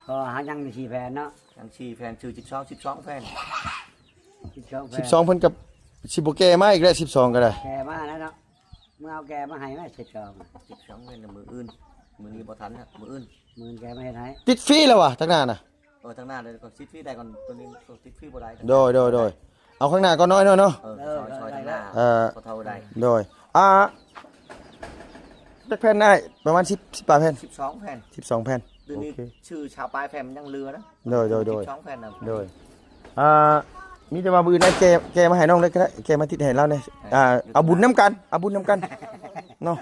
ก็หายัง4แผ่นเนาะยัง4แผ่นชื่อ12แผ่น12แผ่น12เพิ่นกับสิบ่แก่มาอีกแล้ว12ก็ได้แกมาแล้วเนาะเมื่อเอาแกมาให้ไหม12 12แผ่นมืออื่นมือนี้บ่ทันฮะมืออื่นมือแกไม่ให้ให้ติดฟรีแล้ววะทางหน้าน่ะทางหน้าเลยก่อนซิดฟรีได้ก่อนตัวนี้ซิดฟรีบ่ได้โดยเอาข้างหน้าก็น้อยเนาะซอยทางหน้าพอเท่าได้โดยจักแผ่นได้ประมาณ10แผ่น12แผ่น12แผ่นเดี๋ยวนี้ชื่อชาวปลายแผ่นมันยังเรือนะโดย12แผ่นน่ะโดยมีแต่ว่ามื้อนั้นแกมาให้น้องเลยก็ได้แกมาติดให้เราเนี่ยเอาบุญน้ำกันเนาะ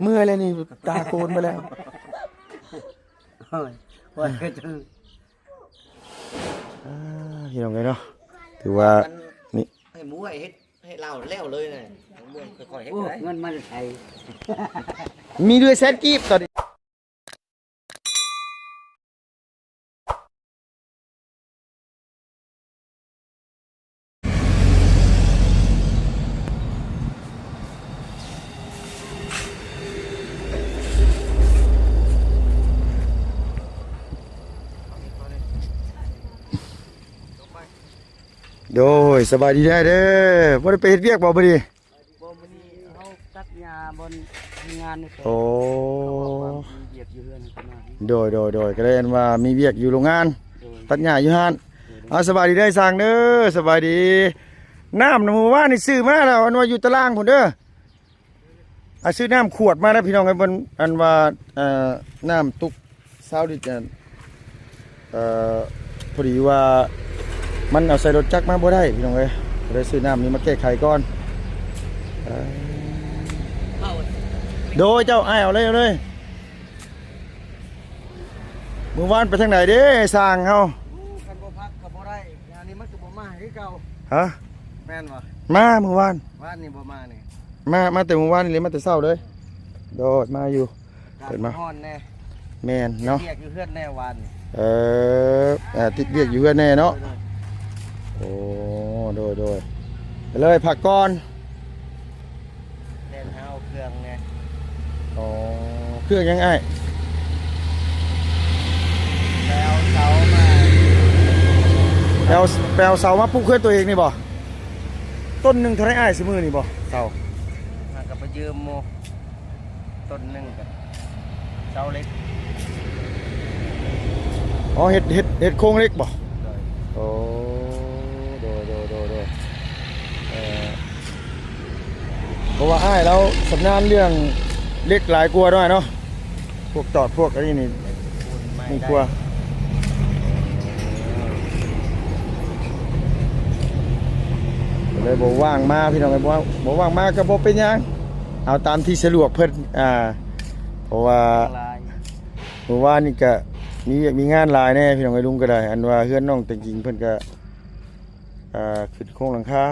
เมื่อยเลยนี่ตาโกนไปแล้วพี่น้องเลยเนาะถือว่านี่ให้หมูให้เล่าแล้วเลยนะเมืองค่อยๆเฮ็ดได้เงินมันใส่มีด้วยแซนกีบตอนนี้โดยสบายดีได้เด้อบ่ได้ไปเฮ็ดเวียกบ่บัดนี้บ่มื้อนี้เฮาตัดหญ้าบนงานนี่โอ้เวียกอยู่เรือนกันมาโดยก็ได้อันว่ามีเวียกอยู่โรงงานตัดหญ้าอยู่หั่นสบายดีได้สร้างเด้อสบายดีน้ำหมู่บ้านนี่ซื้อมาแล้วอันว่าอยู่ตารางพุ่นเด้อซื้อน้ำขวดมาแล้วพี่น้องไอ้เพิ่นอันว่าน้ำตุก20ลิตรพอดีว่ามันเอาใส่รถจักรมาบ่ได้พี่น้องเอ้ยเลยซื้อน้ำนี้มาแก้ไขก่อนโดยเจ้าอ้ายเอาเลยเมื่อวานไปทางไหนเด้สร้างเฮาคันบ่พักก็บ่ได้งานนี้มันก็บ่มาคือเก่าฮะแม่นบ่มาเมื่อวานนี่บ่มานี่มาแต่เมื่อวานนี่มาแต่เช้าเลยโดดมาอยู่เกิดมาฮ้อนแน่แม่นเนาะเรียกอยู่เฮือนแน่วันติดเรียกอยู่เฮือนแน่เนาะโอ้โดยเลยผักก่อนเล่นเฮาเครื่องไงอ๋อเครื่องยังไงแปลวเสามาแปลวเสามาปลูกเครื่องตัวเองนี่บ่ต้นหนึ่งเท่าไรอ้ายสิมือนี่บ่เสาหากไปยืมโมต้นหนึ่งกับเสาเล็กอ๋อเห็ดโครงเล็กบ่โอ้โดเพราะว่าอ้ายแล้วสำนานเรื่องเล็กหลายกลัวด้วยเนาะพวกตอดพวกอะไรนี่ไม่กลัวเลยบอกว่างมาพี่น้องเลยบอกว่างมาก็บอกเป็นยังเอาตามที่สะดวกเพิ่นเพราะว่าเมื่อวานนี่ก็มีงานหลายแน่พี่น้องไอ้ลุงก็ได้อันว่าเฮือนน้องแต่จริงเพิ่นก็ขึ้นโครงหลังคา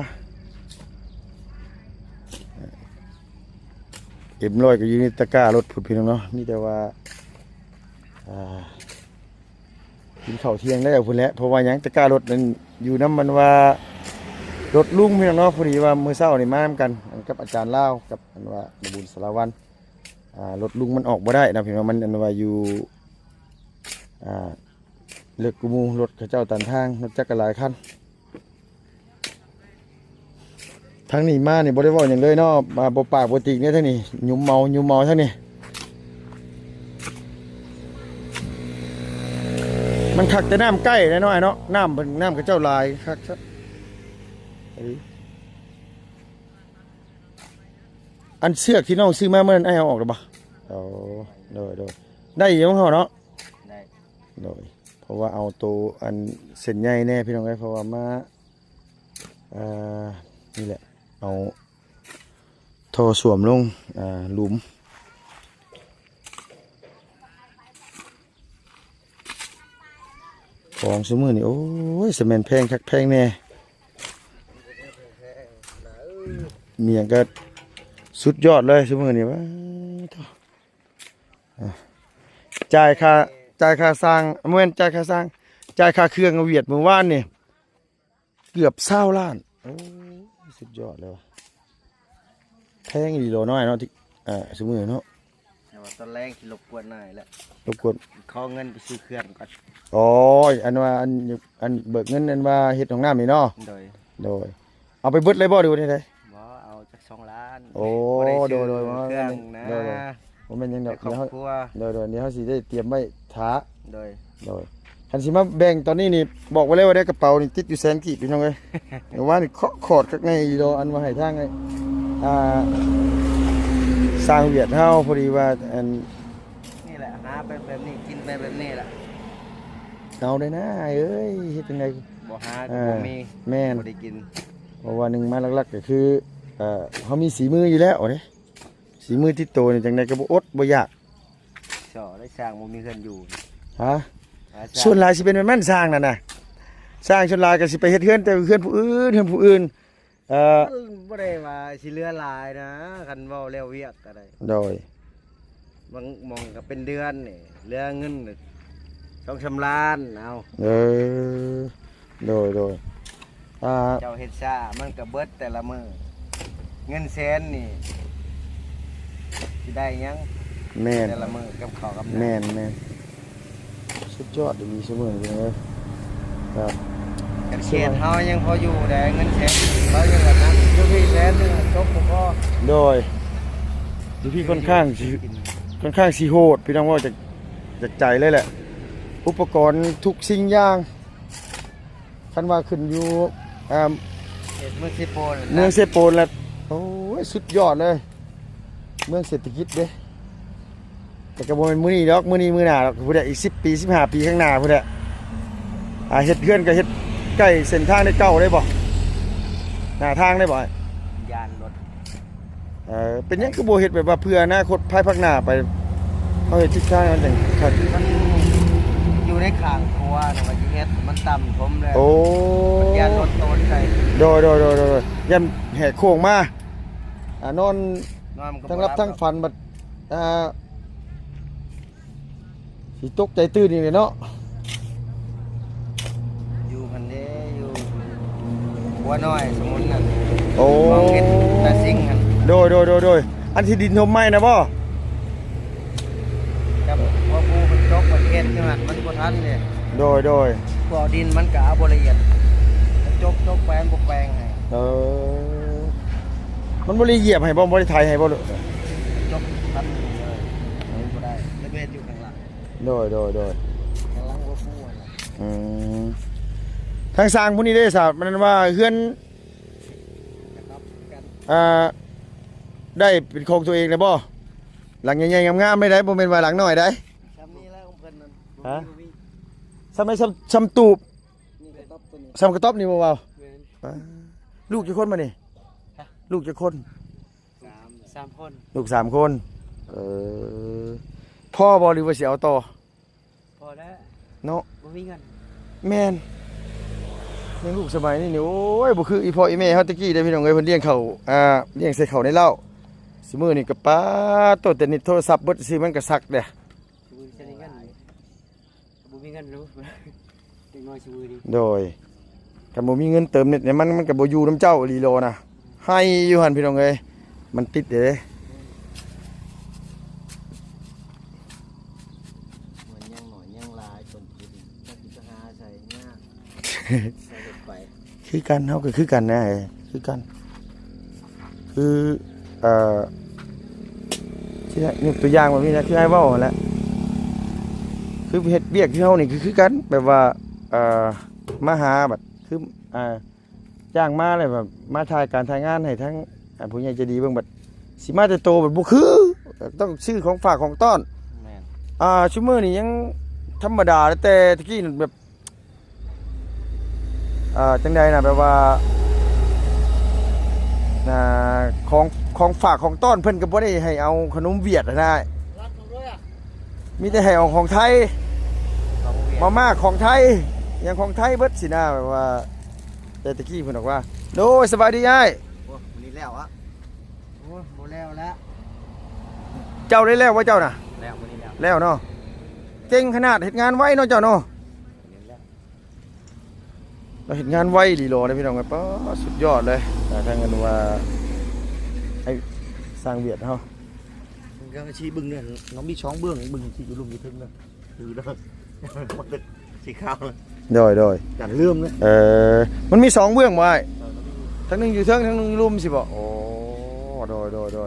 M100ก็อยู่ในตะกร้ารถพุ่นพี่น้องเนาะมีแต่ว่ากินข้าวเที่ยงแล้วพุ่นแหละเพราะว่าหยังตะกร้ารถนั้นอยู่น้ำมันว่ารถลุงพี่น้องเนาะพอดีว่ามื้อเช้านี่มานำกันกับอาจารย์ลาวกับอันว่าบุญสารวัตรรถลุงมันออกบ่ได้นะพี่น้องมันอันว่าอยู่เลือกกูมูรถเขาเจ้าตันทางรถจักรหลายคันทางนี้มาเนี่ยบ่ได้ว่าอย่างเลยเนาะมาบ่ปากบ่ติกเนี่ยทั้งนี้ยุ่มเมาทั้งนี้มันคักแต่น้ำใกล้น้อยเนาะน้ำเขาเจ้าลายคักซะอันเสือกที่น้องซื้อมาเมื่อนั้นไอ้เอาออกหรือเปล่าโดยได้ยังเหรอเนาะได้โดยเพราะว่าเอาตัวอันเส้นใหญ่แน่พี่น้องไอ้เพราะว่ามานี่แหละเอาท่อสวมลงหลุมของสมือนี่โอ้ยสแมนแพงคักแพงแน่เมียงก็สุดยอดเลยสมือนี่ว่าจ่ายค่าสร้างเมื่อจ่ายค่าสร้างจ่ายค่าเครื่องเวียดเมื่อวานนี่เกือบ20 ล้านโอ้สุดยอดเลยแพงอีโลน้อยเนาะที่สมือเนาะ ว่าตอนแรกที่รบกวนหน่อยแล้ว รบกวน ขอเงินไปซื้อเครื่องก่อน อ๋ออันว่าอันเบิกเงินอันว่าเฮ็ดห้องน้ำนี่เนาะ โดย โดยเอาไปเบิดเลยบ่ดูนี่ได้ บ่เอาจาก2 ล้าน โอ้ บ่ได้ซื้อ โดย เครื่องนะ โดย บ่แม่นหยังด แต่ อก ครอบ เดี๋ยวเฮา ครัว เดี๋ยวนี้เฮาสิได้เตรียมไว้ท้า โดย โดยคันสิมาแบ่งตอนนี้นี่บอกไว้เลยว่าได้กระเป๋านี่ติดอยู่แสนกีบพี่น้องเอ้ย เดี๋ยวว่านี่เคาะขอดกักในอีโดอันว่าให้ทางไอ้สร้างเวียดเฮาพอดีว่าอัน นี่แหละหาไปแบบนี้กินไปแบบนี้แหละ เอาได้นะเอ้ยเฮ็ดจังได บ่หาก็บ่มี แม่น บ่ได้กิน เพราะว่าหนึงมาหลักๆก็คือเฮามีสีมืออยู่แล้วเด้สีมือที่โตนี่จังไดก็บ่อดบ่อยาก สอได้สร้างบ่มีเงินอยู่ ฮะ หาสร้าง ส่วนหลายสิเป็นแบบนั้นสร้างนั่นน่ะสร้างส่วนหลายก็สิไปเฮ็ดเฮือนแต่เฮือนผู้อื่นเฮือนผู้อื่นบ่ได้ว่าสิเหลือหลายนะคันเว้าแล้วเวียกก็ได้ โดย บางมองก็เป็นเดือนนี่เหลือเงิน2-3 ล้านเอา เออโดยเจ้าเฮ็ดซ่ามันก็เบิดแต่ละมื้อเงินแสนนี่สิได้หยัง แม่น แต่ละมื้อกับข้าวกับ แม่ น้ำ นสุดยอดดีเสมอเลยครับ กันเขตเฮายังพออยู่ได้เงินแสนเขายังว่านั้นอยู่พี่แสนหนึงจบบ่พอ โดยดูพี่ค่อนข้างสิโหดพี่น้องว่าจากใจเลยแหละ อุปกรณ์ทุกสิ่งอย่างคันว่าขึ้นอยู่เฮ็ดมื้อสิโปน เมืองเซโปนแล้วโอ้ยสุดยอดเลย เมืองเศรษฐกิจเด้แต่ก็บ่แม่นมื้อนี้ดอกมื้อนี้มื้อหน้าดอกพุ่นน่ะอีก10 ปี15 ปีข้างหน้าพุ่นน่ะเฮ็ดเฮือนก็เฮ็ดใกล้เส้นทางได้เก่าได้บ่หน้าทางได้บ่ ยานรถ เป็นหยังคือบ่เฮ็ดแบบว่าเพื่ออนาคตภายภาคหน้าไปเฮาเฮ็ดทิศทางมันจังครับ มันอยู่ในข้างครัวนะว่าสิเฮ็ดมันต่ำผมเลย โอ้ มันยานรถโตนใส่ โดยยันแหกโค้งมา นอน นอนมันก็ ทั้งรับทั้งฝันบัดสิตกใจตื่นนี่เลยเนาะ อยู่พันเด้อยู่หัวน้อยสมมุตินั่น โอ้ มองเห็นตาซิ่งหั่น โดยอันที่ดินทมไหม้นะบ่ กับว่าผู้มันจกมันเฮ็ดจังหั่นมันบ่ทันเด้ โดย พวกดินมันก็เอาบ่ละเอียดมันจกแปลงบ่แปลงให้ มันบ่ได้เหยียบให้บ่ได้ไถให้บ่ จกทันเลยบ่ได้ระเบิดอยู่ข้างหลัง โดย ข้างหลังว่าผู้หั่นน่ะ อืมทางสร้างผู้นี้ได้ทราบมันว่าเฮือน นะครับกัน ได้เป็นของตัวเองเลยบ่หลังใหญ่ๆงามๆไม่ได้บ่แม่นว่าหลังน้อยได้ ซ้ำนี้แล้วของเพิ่นนั่น ฮะ บ่มี ซ้ำไม่ซ้ำตูบ นี่กระต๊อบตัวนี้ ซ้ำกระต๊อบนี่บ่เว้า เว้น ลูกกี่คนมานี่ลูกกี่คน สามคน ลูก3 คนพ่อบ่หรือว่าสิเอาต่อ พอแล้ว เนาะ บ่มีเงิน แม่นเลี้ยงลูกสมัยนี้นี่โอ้ยบ่คืออีพ่ออีแม่เฮาตะกี้ได้พี่น้องเอ้ยเพิ่นเลี้ยงเขาเลี้ยงใส่เขาในเหล้าสิมื้อนี่ก็ป้าโตแต่นี่โทรศัพท์เบิดสิมันก็ซักเด้ ชูมือจะได้เงินบ่มีเงินรู้เด็กน้อยชูมือดิ โดยก็บ่มีเงินเติมเน็ตเนี่ยมันก็บ่อยู่นํเจ้าอีหลีโลนะให้อยู่หั่นพี่น้องเอ้ยมันติดเด้ เหมือนยังหน่อยยังลายคนกินถ้ากินจะหาใส่ยากใส่รถไป คือกันเฮาก็คือกันนะคือกันคือที่นี่ตัวอย่างแบบนี้นะคือไอ้เว้าหั่นแหละคือเฮ็ดเวียกที่เฮานี่คือกันแบบว่ามาหาแบบคือจ้างมาเลยแบบมาถ่ายการถ่ายงานให้ทั้งผู้ใหญ่ใจดีเบิ่งบัดสิมาแต่โตบัดบ่คือต้องซื้อของฝากของต้อน แม่น ชั่วโมงนี้ยังธรรมดาแต่ตะกี้นั่นแบบจังใดนะแบบว่าของฝากของต้อนเพิ่นก็บ่ได้ให้เอาขนมเวียดนะมีแต่ให้เอาของไทยมาม่าของไทยอย่างของไทยเบิดสินะแบบว่าแต่ตะกี้เพิ่นบอกว่าโดยสบายดีอ้าย โอ้วันนี้แล้วอ่ะโอ้บ่แล้วแล้ว เจ้าได้แล้วว่าเจ้าน่ะ แล้ววันนี้แล้ว แล้วเนาะเก่งขนาดเฮ็ดงานไวเนาะเจ้าเนาะ เราเห็นงานไวดีโลนะพี่น้องครับป้าสุดยอดเลยทางกันว่าไอ้สร้างเวียดเขา ก็ชี้บึงเนี่ยน้องมีช่องเบื้องบึงที่อยู่ลุมอยู่ทึงเลยคือเด้อมันเป็นสีขาวเลย โดย จัดเลื่อมเลย มันมี2เบื้องบ่ไอ้ทั้งหนึงอยู่เทิงทั้งหนึงอยู่ลุ่มสิบ่โอ้โด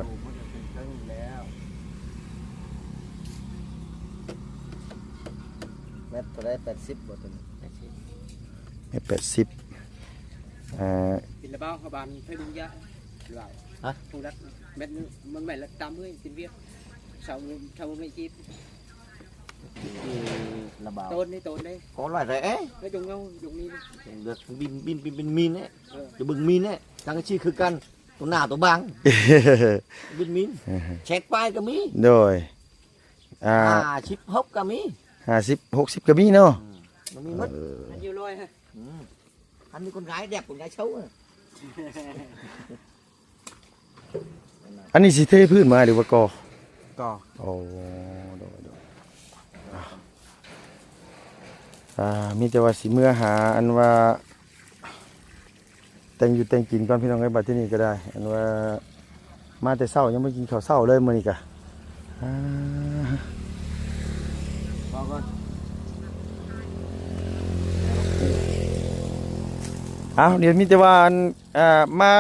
ย แมตตัวได้80บ่ตัวนี้ 80กินละเบ้าเขาบานให้ดูยะหรือเปล่าฮะปูรัดเม็ดนึงมันแม่ละตามด้วยกินเวียดชาวไม่จีบ ระบาด ต้นนี่ต้นนี่ có loại rẻ ไม่จงเงาจงนี่ được pin min ấy từ bừng min ấy đang cái chi khử cănตัวหน้าตัวบางบินมินเช็คไปก็มี โดยชิปฮบก็มี 50 60ก็มีเนาะ มันมีมัด อันอยู่ลอยฮะ anh như con gái đẹp con gái xấu à. อันนี้สิเทพื้นมาหรือว่าก่อ ก็ โอ้โดยมีแต่ว่าสิเมื่อหาอันว่าแต่งอยู่แต่งกินก่อนพี่น้องไอ้บัดที่นี่ก็ได้อันว่ามาแต่เช้ายังไม่กินข้าวเช้าเลยมื้อนี้ก็พอก่อน เดี๋ยวมีแต่ว่าอันมา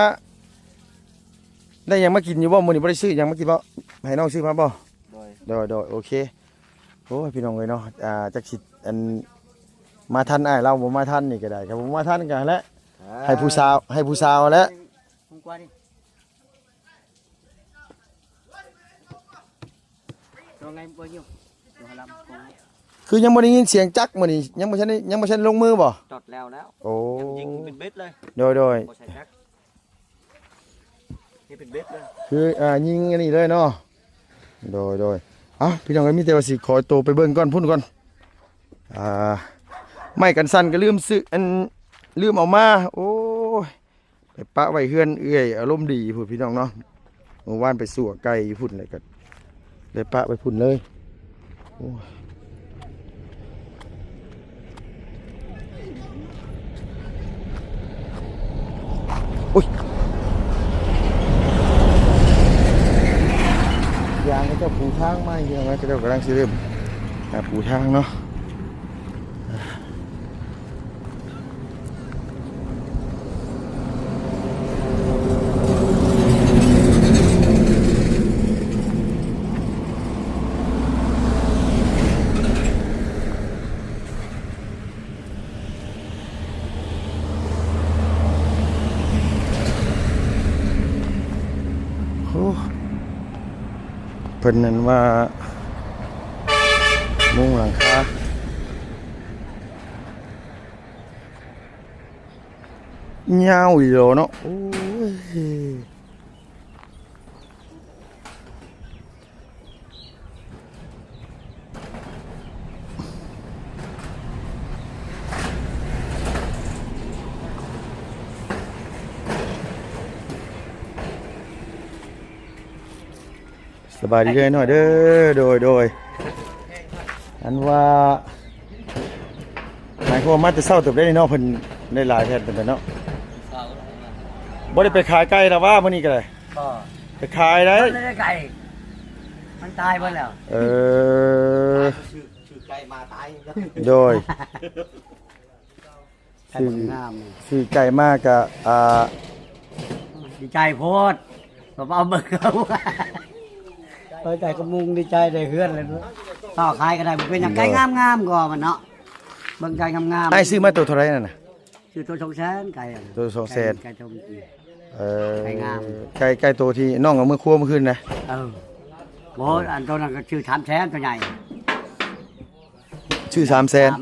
ได้หยังมากินอยู่บ่มื้อนี้บ่ได้ซื้อหยังมากินบ่ให้น้องซื้อมาบ่ โดย โดยโอเคโอ้ยพี่น้องเอ้ยเนาะจักสิอันมาทันอ้ายเราบ่มาทันนี่ก็ได้ครับผมมาทันกันแล้วให้ผู้สาวแล้ว hôm qua đi rồi ngày bao nhiêu rồi 25 คือยังบ่ได้ยินเสียงจักมื้อนี้ยังบ่ทันลงมือบ่ trọt leoแล้ว โอ้ ยิงเป็นเบ็ดเลย โดย บ่ใส่จักนี่เป็นเบ็ดเลย คือยิงอันนี้เลยเนาะโดยพี่น้องเอ้ยมีแต่ว่าสิขอตัวไปเบิ่งก่อนพุ่นก่อนไม่กันสั่นก็ลืมซื้ออันลืมเอามาโอ้ยไปปะไว้เฮือนเอื้อยอารมณ์ดีพุ่นพี่น้องเนาะเมื่อวานไปสั่วไก่พุ่นเลยก็เลยปะไปพุ่นเลยโอ้ยโอ้ยยางก็จะปูทางมาอย่างไรก็จะกำลังสิเริ่มปูทางเนาะเพิ่นนั้นว่ามุงหลังคายาวอีโลเนาะโอ้ยสบายดีเลยหน่อยเด้อโดยอันว่าหมายความว่ามาจะเศร้าเติบได้เนาะเพิ่นได้หลายแผ่นเป็นเนาะบ่ได้ไปขายไก่แล้วว่ามื้อนี้ก็ได้ ก็ ไปขายได้ ไม่ได้ไก่มันตายไปแล้ว ชื่อไก่มาตายแล้ว โดย ไก่งาม ซื้อไก่มากก็ดีใจโพดผมเอาเบิกเอาใจก็มุงดีใจได้เฮือนเลยต่อขายก็ได้เป็นอย่างไก่งามๆก่อนมันเนาะเบิ่งไก่งามๆ ไอ้ซื้อมาตัวเท่าไหร่นั่นน่ะ ชื่อตัวชงแสนไก่ ตัว200,000 ไก่ชง ไก่ งาม ไก่ตัวที่น้องเอามือคั่วเมื่อคืนนะ โบอันตัวนั้นก็ชื่อ3แสนตัวใหญ่ ชื่อ300,000 3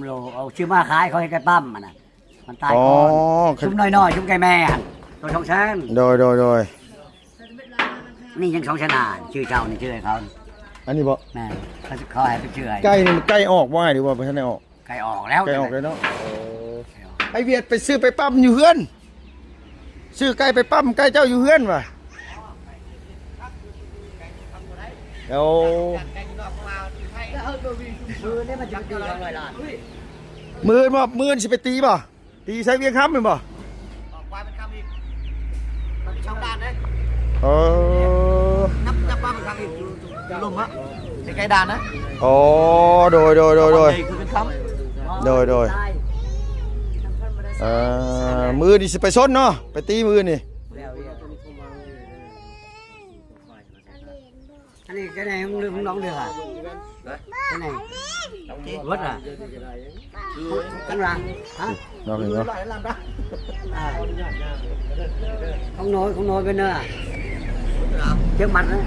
โลเอาชื่อมาขายเขาให้ไก่ปั้มมันน่ะมันตายก่อนชุ่มน้อยๆชุ่มไก่แม่ตัวชงแสน โดย นี่ยัง2แสนชื่อเจ้านี่ชื่อเขา อันนี้บ่ แม่เขาให้ไปชื่อ ไก่นี่มันไก่ออกบ่หรือว่าบ่ทันได้ออก ไก่ออกแล้ว ไก่ออกเลยเนาะไอเวียดไปซื้อไปปั๊มอยู่เฮือนซื้อไก่ไปปั๊มไก่เจ้าอยู่เฮือนว่ะเอา มือนี่มันจะตี200 ล้าน มือสิไปตีบ่ตีใช้เวียงค้ำแม่นบ่ ออกควายเป็นคำอีกมันช่องด้านเลย เออ นับป้าเป็นคำอีก ลมฮะใกล้ๆด่านนะ โอ้โดย คือเป็นคำ โดยมือนี่สิไปซ้นเนาะไปตีมือนี่ อันนี้cái này không được không đóng được à cái này vứt à cắn răng hả เนาะเนาะ à. Không nối bên nữa à trước mặt nữa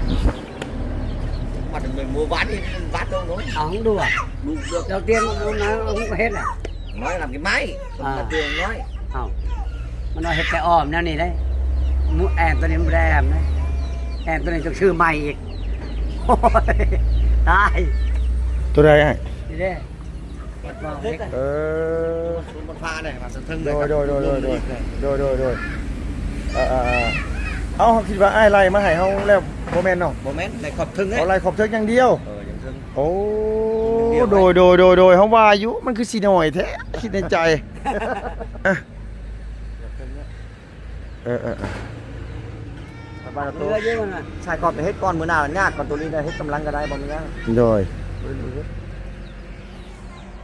mặt mình mua ván đi ván đâu nói không đùa đầu tiên ông nói không có hết à nói làm cái máy là tường nói không mà nói hết cái ồm nó này đấy muốn em tôi nên ra em đấy em tôi nên thực sự màyอีก ตาย ตัวใดไอ้ đi đi มันพาเนี่ยมันทึ่ง โดยเอาคิดว่าไอ้ไล่มาให้เฮาแล้วบ่แม่นเนาะ โมเมนต์ในขอบทึ่ง เอาไล่ขอบเทิกอย่างเดียว ยังทึ่ง โอ้โดยเฮาว่าอยู่มันคือสิน้อยแท้คิดในใจบ้านตัว đưa chứ mà ใช่ก่อนไปเฮ็ดก้อนมือหน้ายากก่อนตัวนี้ได้เฮ็ดกำลังก็ได้บ่มีนะ โดย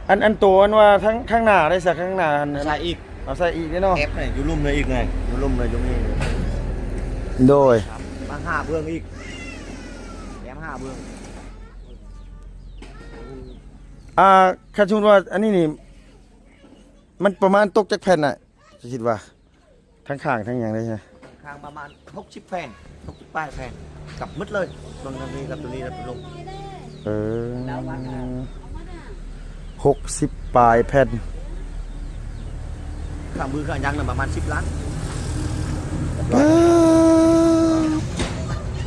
อันตัวอันว่าทั้งข้างหน้าได้สักข้างหน้า ใช่อีก เอาใส่อีกเนาะ เอฟเนี่ยอยู่ลุ่มเลยอีกไงอยู่ลุ่มเลยตรงนี้ โดย บาง5เบื้องอีกแถม5เบื้อง คาดชุนว่าอันนี้นี่มันประมาณตกจากแผ่นน่ะจะคิดว่าทั้งข้างทั้งอย่างได้ใช่ไหม ข้างประมาณ60แผ่น68แผ่นกลับมืดเลยตรงนี้กับตัวนี้แล้วลง 60 ปลายแผ่น ข้างมือข้างยังน่ะประมาณ10 ล้าน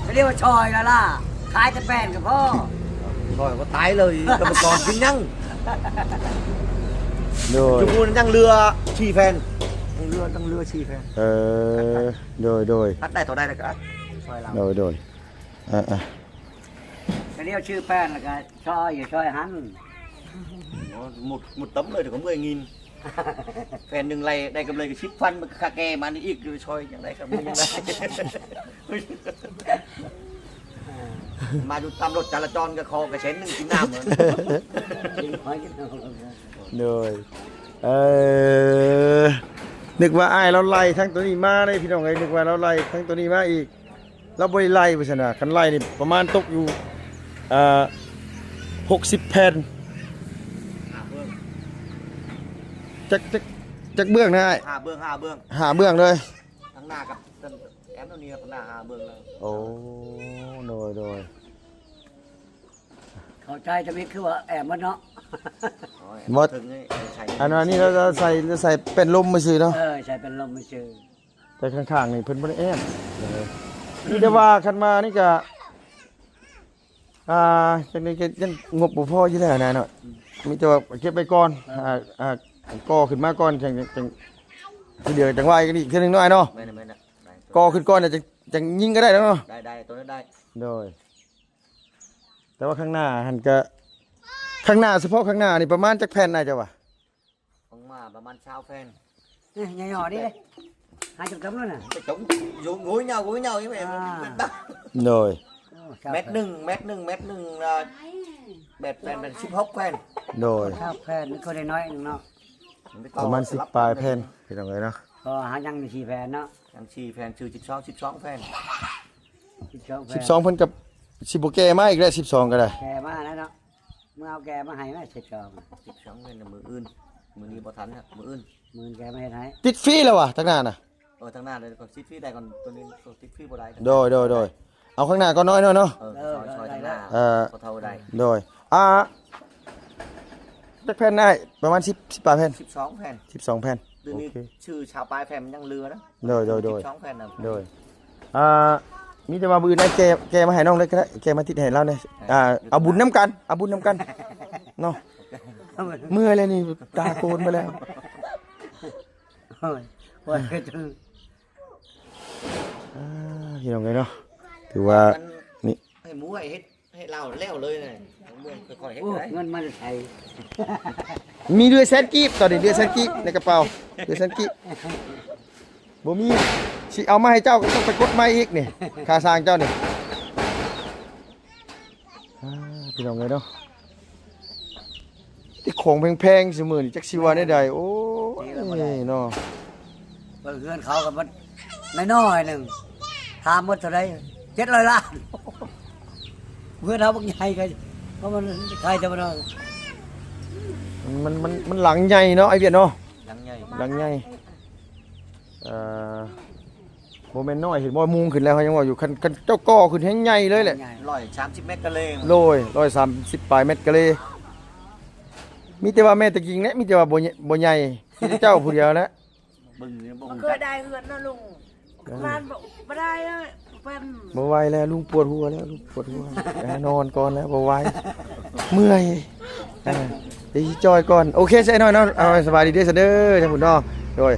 cái điều tròi là khai cái bèn củaพ่อ ก่อนก็ตายเลยกรรมกรกินยัง โดย จุกูยังเรือชีแผ่นเรือตั้งเรือชีแผ่น โดย ตัดได้ต่อได้แล้วก็ช่วยเรา โดยcái điều chữ bèn là cái tròi rồi tròi hắn một tấmเลยthì có 10.000 แผ่นหนึ่งไรได้กำไรก็10 พันมันคาแกมันอีกช่วยอย่างไรครับมึงยังไงมาดูตามรถจราจรกับคอกระเช้นหนึ่งกินน้ำเหมือน โดยนึกว่าอ้ายเราไล่ทั้งตัวนี้มาได้พี่น้องเอ้ยนึกว่าเราไล่ทั้งตัวนี้มาอีกเราบ่ได้ไล่ไปซั่นน่ะคันไล่นี่ประมาณตกอยู่60 แผ่นจักเบื้องนะไอ้ 5 เบื้อง หาเบื้องเลย ทั้งหน้ากับแอมตัวนี้กับหน้า5 เบื้องเลย โอ้โดย เขาใจจะมีคือว่าแอบมันเนาะ หมด ถึงนี่ใช่ อันนี้เราจะใส่เป็นลมมาซื้อเนาะ ใช่เป็นลมไม่เชื่อ แต่ข้างๆนี่เพิ่นบ่ได้แอ้นนี่แต่ว่าคันมานี่ก็จังได๋ก็ยังงบบ่พออยู่แล้วนะเนาะมีแต่ว่าเก็บไปก่อนก่อขึ้นมาก่อนจังที่เดือจังว่าอีกนี่คือนึงน้อยเนาะ ไม่นะ ก่อขึ้นก่อนเนี่ยจังยิงก็ได้แล้วเนาะ ได้ตัวนั้นได้ โดยแต่ว่าข้างหน้าหันก็ข้างหน้าเฉพาะข้างหน้านี่ประมาณจักแผ่นน่าจะว่า ของมาประมาณ20 แผ่น นี่nhỏ đi đây 20 cấm luôn à ไปจงgối nhau như vậy โดย mét nưng mét nưng bẹt phèn 16 แผ่น โดย sao phèn nó có đây nói nó ประมาณ10 ปลายแผ่นพี่น้องเอ้ยเนาะ hả nhăn thì chỉ phèn đó ยัง4 แผ่นชื่อ12 แผ่น 12เพิ่นกับสิบ่แก่มาอีกแล้ว12ก็ได้ kè má đó đó mới ao kè má hay má xịt tròn 12 แผ่นมืออื่นมือนี้บ่ทันครับมืออื่น mượn kè má hay thấy ติดฟรีแล้ววะทางหน้าน่ะ ทางหน้าเลยก่อนซิดฟรีได้ก่อนตัวนี้ซิดฟรีบ่ได้ โดยเอาข้างหน้าก็น้อยเนาะ ซอยทางหน้าเท่าได้ โดยจักแผ่นได้ประมาณ10 ปลายแผ่น 12 แผ่น 12 แผ่น ตัว โอ นี้ เค ชื่อชาวปลายแผ่นมันยังเรือนะ โดย 12 แผ่นนะ โดยมีแต่ว่าบืนได้แกมาให้น้องเลยก็ได้แกมาติดให้เราเนี่ยเอาบุญน้ำกันเนาะเมื่อยเลยนี่ตาโกนมาแล้ว rồi quay cái thứ พี่น้องเลยเนาะถือว่านี่ ให้หมูให้เราแล้วเลยนะค่อยๆเฮ็ดได้ ngân mà thầy มีเรือแซนกีบตอนนี้เรือแซนกีบในกระเป๋าเรือแซนกีบบ่มีสิเอามาให้เจ้าก็ต้องไปกดมาอีกนี่ค่าสร้างเจ้านี่ พี่น้องเลยเนาะที่ของแพงๆเสมอนี่จักสิว่าได้ใดโอ้ยเนาะ เพื่อนเขากับมันน้อยๆหนึ่งทามหมดเท่าไร700 ล้านเพื่อนเขาบางใหญ่กันเพราะมันใครจะมาเอา มันหลังใหญ่เนาะไอเวียดเนาะ หลังใหญ่ หลังใหญ่โมเมนต์น้อยเห็นบ่มุงขึ้นแล้วเขายังว่าอยู่คันเจ้าก่อขึ้นแห้งใหญ่เลยแหละ 130 เมตรก็เลย โลย130ปลายเม็ดก็เลยมีแต่ว่าแม่ตะกิงเนี่ยมีแต่ว่าบ่ใหญ่มีแต่เจ้าผู้เดียวนะ บึงเนี่ยบ่ เคยได้เฮือนนะลุงร้านบอกบ่ได้เลยเป็น บ่ไหวแล้วลุงปวดหัวแล้วลุงปวดหัวนอนก่อนแล้วบ่ไหวเมื่อยเดี๋ยวสิจอยก่อนโอเคใช่หน่อยเนาะเอาสบายดีเด้อซะเด้อจังพุ่นเนาะโดย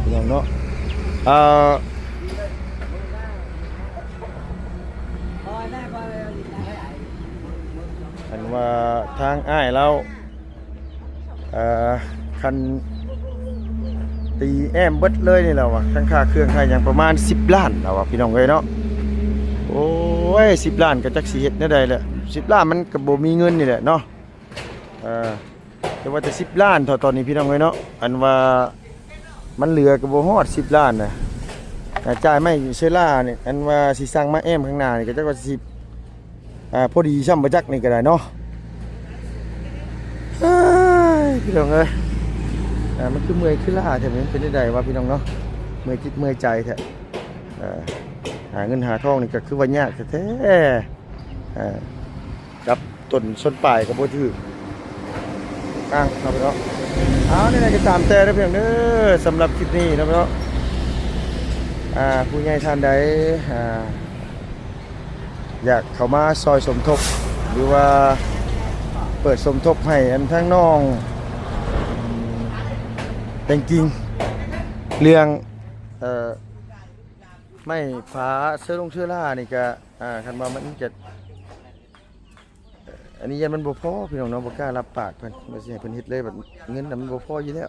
พี่น้องเนาะอันว่าทางอ้ายเราคันตีแอมเบิดเลยนี่แหละวะทั้งค่าเครื่องค่าอย่างประมาณ10 ล้านแล้ววะพี่น้องเอ้ยเนาะโอ้ย10 ล้านก็จักสิเฮ็ดแนวใดแหละ10 ล้านมันก็บ่มีเงินนี่แหละเนาะแต่ว่าแต่10 ล้านเท่าตอนนี้พี่น้องเอ้ยเนาะอันว่ามันเหลือก็บ่ฮอด10 ล้านน่ะจ่ายไม่เชล่านี่อันว่าสิสั่งมาแอมข้างหน้านี่ก็จักว่าสิพอดีช่ำบ่จักนี่ก็ได้เนาะพี่น้องเอ้ยมันคือเมื่อยคือล้าแท้มันเป็นได้ว่าพี่น้องเนาะเมื่อยจิตเมื่อยใจแท้หาเงินหาทองนี่ก็คือว่ายากแท้กับต้นส้นปลายก็บ่ถือครับพี่น้องเอานี่แหละก็ตามแต่เด้อพี่น้องเด้อสำหรับคลิปนี้นะพี่น้องผู้ใหญ่ท่านใดอยากเข้ามาซอยสมทบหรือว่าเปิดสมทบให้อันทั้งน้องแต่จริงเรื่องไม่ฟ้าเสื้อลงเสื้อล่านี่ก็คันว่ามันจะอันนี้ยันมันบ่พอพี่น้องเนาะบ่กล้ารับปากเพิ่นบ่สิให้เพิ่นเฮ็ดเลยแบบเงินน่ะมันบ่พออยู่แล้ว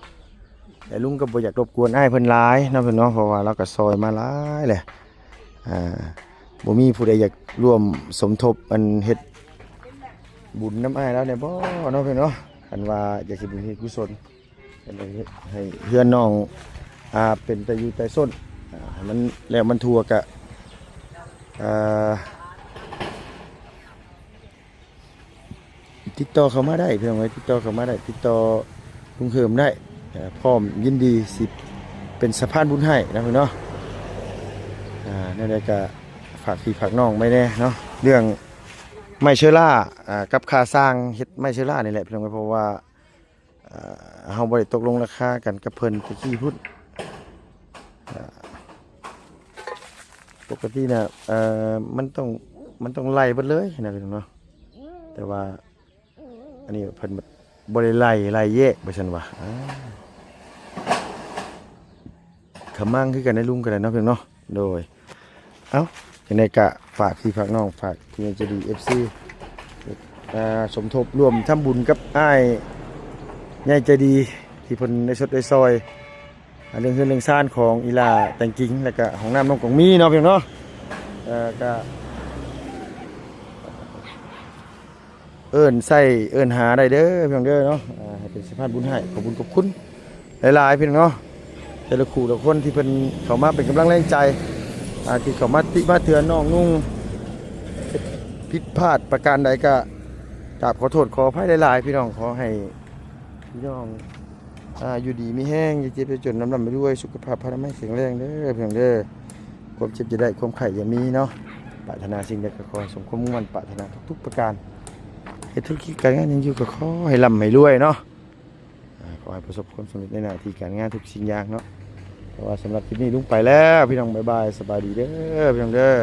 แต่ลุงก็บ่อยากรบกวนอ้ายเพิ่นหลายเนาะเพิ่นเนาะเพราะว่าเราก็ซอยมาหลายแหละบ่มีผู้ใดอยากร่วมสมทบอันเฮ็ดบุญน้ำอ้ายแล้วเนี่ยบ่เนาะเพิ่นเนาะคันว่าอยากสิบุญเฮ็ดกุศลให้เพื่อนน้องเป็นแต่อยู่แต่ส้นมันแล้วมันทั่วกะติดต่อเข้ามาได้เพื่อนไว้ติดต่อเข้ามาได้ติดต่อลุงเหิมได้พร้อมยินดีสิเป็นสะพานบุญให้นะเพื่อนเนาะนั่นแหละก็ฝากพี่ฝากน้องไม่แน่เนาะเรื่องไม่เชื่อล่ากับค่าสร้างเฮ็ดไม่เชื่อล่านี่แหละเพื่อนไว้เพราะว่าเฮาบ่ได้ตกลงราคากันกับเพิ่นตะกี้พุ่นปกติน่ะมันต้องไล่เบิดเลยนะพี่น้องเนาะแต่ว่าอันนี้เพิ่นบ่ได้ไล่แยกว่าซั่นว่าขมั่งคือกันได้ลุงกันเนาะพี่น้องเนาะโดยเอ้าจังได๋ก็ฝากพี่ฝากน้องฝากพี่จะดี FC สมทบร่วมทำบุญกับอ้ายใหญ่ใจดีที่เพิ่นได้สดได้ซอยเรื่องเฮือนเรื่องซ่านของอีลาแต่งจริงแล้วก็ห้องน้ำน้องของมีเนาะพี่น้องเนาะก็เอิ้นใส่เอิ้นหาได้เด้อพี่น้องเด้อเนาะให้เป็นสะพานบุญให้ขอบคุณหลายๆพี่น้องเนาะแต่ละคู่ละคนที่เพิ่นเข้ามาเป็นกำลังแรงใจที่เข้ามาติมาเตือนน้องนุ่งผิดพลาดประการใดก็กราบขอโทษขออภัยหลายๆพี่น้องขอให้พี่น้องอยู่ดีมีแห้งอย่าเจ็บอย่าจนน้ำลำไปด้วยสุขภาพพระไม่แข็งแรงเด้อเพียงเด้อความเจ็บจะได้ความไข่อย่ามีเนาะปรารถนาสิ่งใดก็ขอสมความมุ่งมั่นปรารถนาทุกๆประการให้ธุรกิจการงานยังอยู่ก็ขอให้ร่ำให้รวยเนาะขอให้ประสบความสำเร็จในหน้าที่การงานทุกสิ่งอย่างเนาะเพราะว่าสำหรับคลิปนี้ลุงไปแล้วพี่น้องบ๊ายบายสบายดีเด้อพี่น้องเด้อ